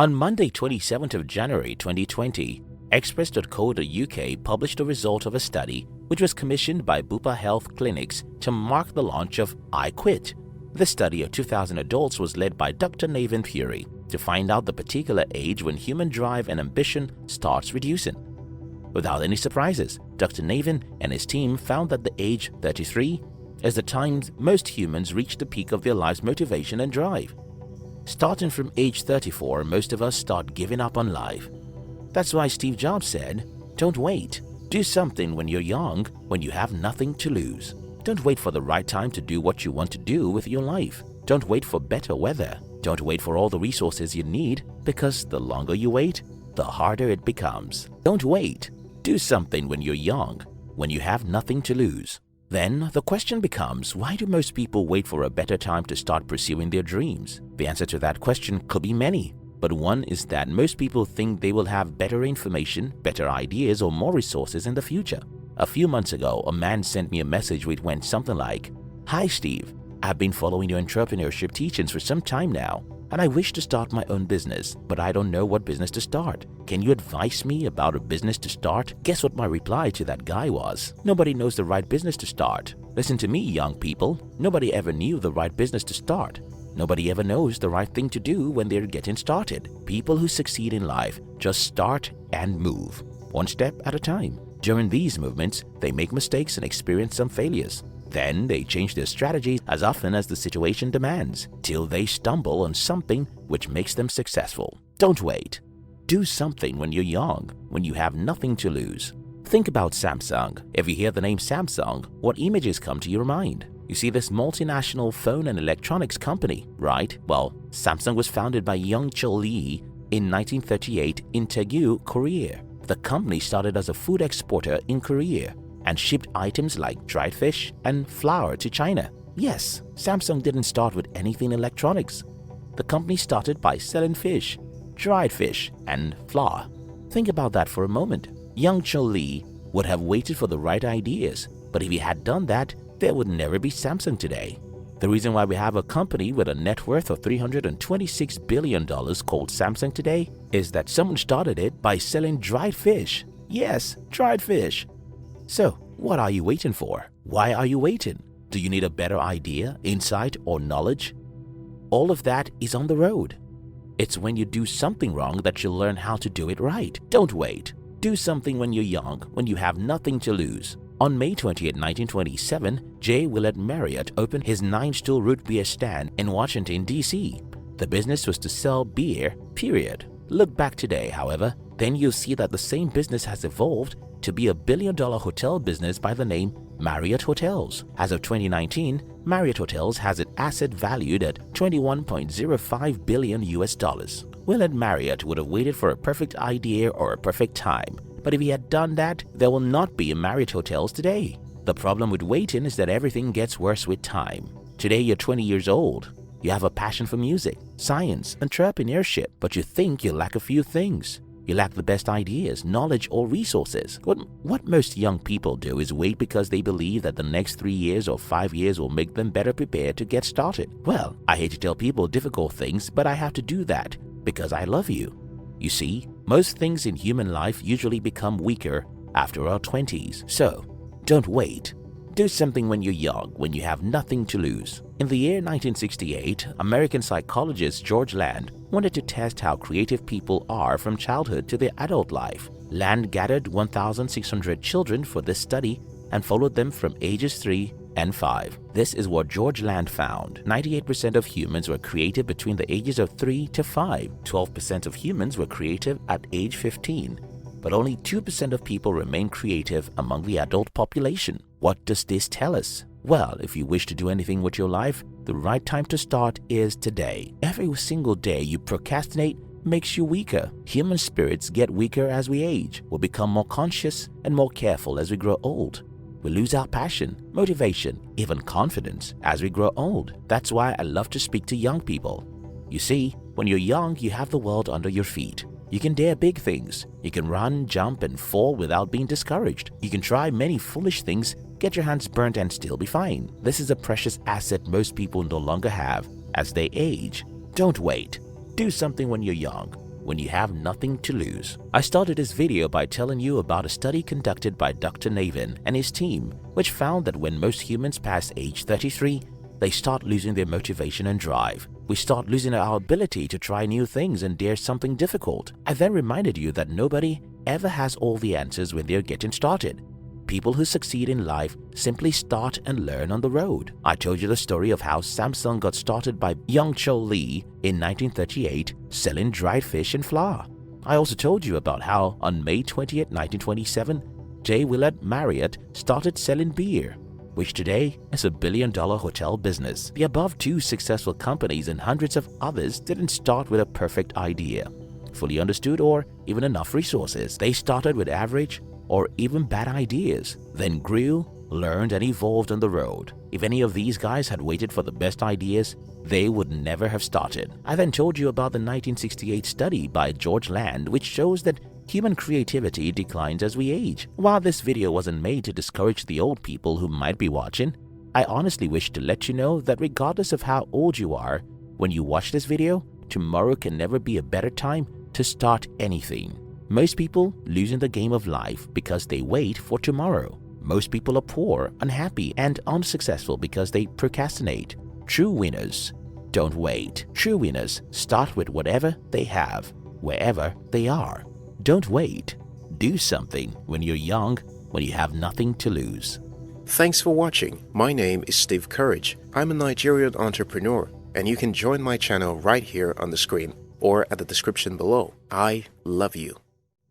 On Monday, 27th of January 2020, Express.co.uk published a result of a study which was commissioned by Bupa Health Clinics to mark the launch of I Quit. The study of 2,000 adults was led by Dr Naveen Puri to find out the particular age when human drive and ambition starts reducing. Without any surprises, Dr. Naveen and his team found that the age 33 is the time most humans reach the peak of their life's motivation and drive. Starting from age 34, most of us start giving up on life. That's why Steve Jobs said, "Don't wait. Do something when you're young, when you have nothing to lose." Don't wait for the right time to do what you want to do with your life. Don't wait for better weather. Don't wait for all the resources you need, because the longer you wait, the harder it becomes. Don't wait. Do something when you're young, when you have nothing to lose. Then the question becomes, why do most people wait for a better time to start pursuing their dreams? The answer to that question could be many, but one is that most people think they will have better information, better ideas, or more resources in the future. A few months ago, a man sent me a message which went something like, "Hi Steve, I've been following your entrepreneurship teachings for some time now, and I wish to start my own business, but I don't know what business to start. Can you advise me about a business to start?" Guess what my reply to that guy was? Nobody knows the right business to start. Listen to me, young people. Nobody ever knew the right business to start. Nobody ever knows the right thing to do when they're getting started. People who succeed in life just start and move, one step at a time. During these movements, they make mistakes and experience some failures. Then they change their strategies as often as the situation demands, till they stumble on something which makes them successful. Don't wait. Do something when you're young, when you have nothing to lose. Think about Samsung. If you hear the name Samsung, what images come to your mind? You see this multinational phone and electronics company, right? Well, Samsung was founded by Young Chul Lee in 1938 in Daegu, Korea. The company started as a food exporter in Korea and shipped items like dried fish and flour to China. Yes, Samsung didn't start with anything electronics. The company started by selling fish, dried fish, and flour. Think about that for a moment. Young Chul Lee would have waited for the right ideas, but if he had done that, there would never be Samsung today. The reason why we have a company with a net worth of $326 billion called Samsung today is that someone started it by selling dried fish. Yes, dried fish. So, what are you waiting for? Why are you waiting? Do you need a better idea, insight, or knowledge? All of that is on the road. It's when you do something wrong that you'll learn how to do it right. Don't wait. Do something when you're young, when you have nothing to lose. On May 20, 1927, J. Willard Marriott opened his 9-stool root beer stand in Washington, D.C. The business was to sell beer, period. Look back today, however, then you'll see that the same business has evolved to be a billion-dollar hotel business by the name Marriott Hotels. As of 2019, Marriott Hotels has its asset valued at $21.05 billion US. Willard Marriott would have waited for a perfect idea or a perfect time, but if he had done that, there will not be a Marriott Hotels today. The problem with waiting is that everything gets worse with time. Today you're 20 years old. You have a passion for music, science, entrepreneurship, but you think you lack a few things. You lack the best ideas, knowledge, or resources. What most young people do is wait because they believe that the next 3 years or 5 years will make them better prepared to get started. Well, I hate to tell people difficult things, but I have to do that because I love you. You see, most things in human life usually become weaker after our 20s. So, don't wait. Do something when you're young, when you have nothing to lose. In the year 1968, American psychologist George Land wanted to test how creative people are from childhood to their adult life. Land gathered 1,600 children for this study and followed them from ages 3 and 5. This is what George Land found. 98% of humans were creative between the ages of 3 to 5. 12% of humans were creative at age 15. But only 2% of people remain creative among the adult population. What does this tell us? Well, if you wish to do anything with your life, the right time to start is today. Every single day you procrastinate makes you weaker. Human spirits get weaker as we age. We'll become more conscious and more careful as we grow old. We lose our passion, motivation, even confidence as we grow old. That's why I love to speak to young people. You see, when you're young, you have the world under your feet. You can dare big things. You can run, jump, and fall without being discouraged. You can try many foolish things, get your hands burnt, and still be fine. This is a precious asset most people no longer have as they age. Don't wait. Do something when you're young, when you have nothing to lose. I started this video by telling you about a study conducted by Dr. Naveen and his team, which found that when most humans pass age 33, they start losing their motivation and drive. We start losing our ability to try new things and dare something difficult. I then reminded you that nobody ever has all the answers when they're getting started. People who succeed in life simply start and learn on the road. I told you the story of how Samsung got started by Young Cho Lee in 1938 selling dried fish and flour. I also told you about how on May 20th, 1927, J. Willard Marriott started selling beer, which today is $1 billion hotel business. The above two successful companies and hundreds of others didn't start with a perfect idea, fully understood, or even enough resources. They started with average or even bad ideas, then grew, learned, and evolved on the road. If any of these guys had waited for the best ideas, they would never have started. I then told you about the 1968 study by George Land, which shows that human creativity declines as we age. While this video wasn't made to discourage the old people who might be watching, I honestly wish to let you know that regardless of how old you are, when you watch this video, tomorrow can never be a better time to start anything. Most people lose in the game of life because they wait for tomorrow. Most people are poor, unhappy, and unsuccessful because they procrastinate. True winners don't wait. True winners start with whatever they have, wherever they are. Don't wait. Do something when you're young, when you have nothing to lose. Thanks for watching. My name is Steve Courage. I'm a Nigerian entrepreneur, and you can join my channel right here on the screen or at the description below. I love you.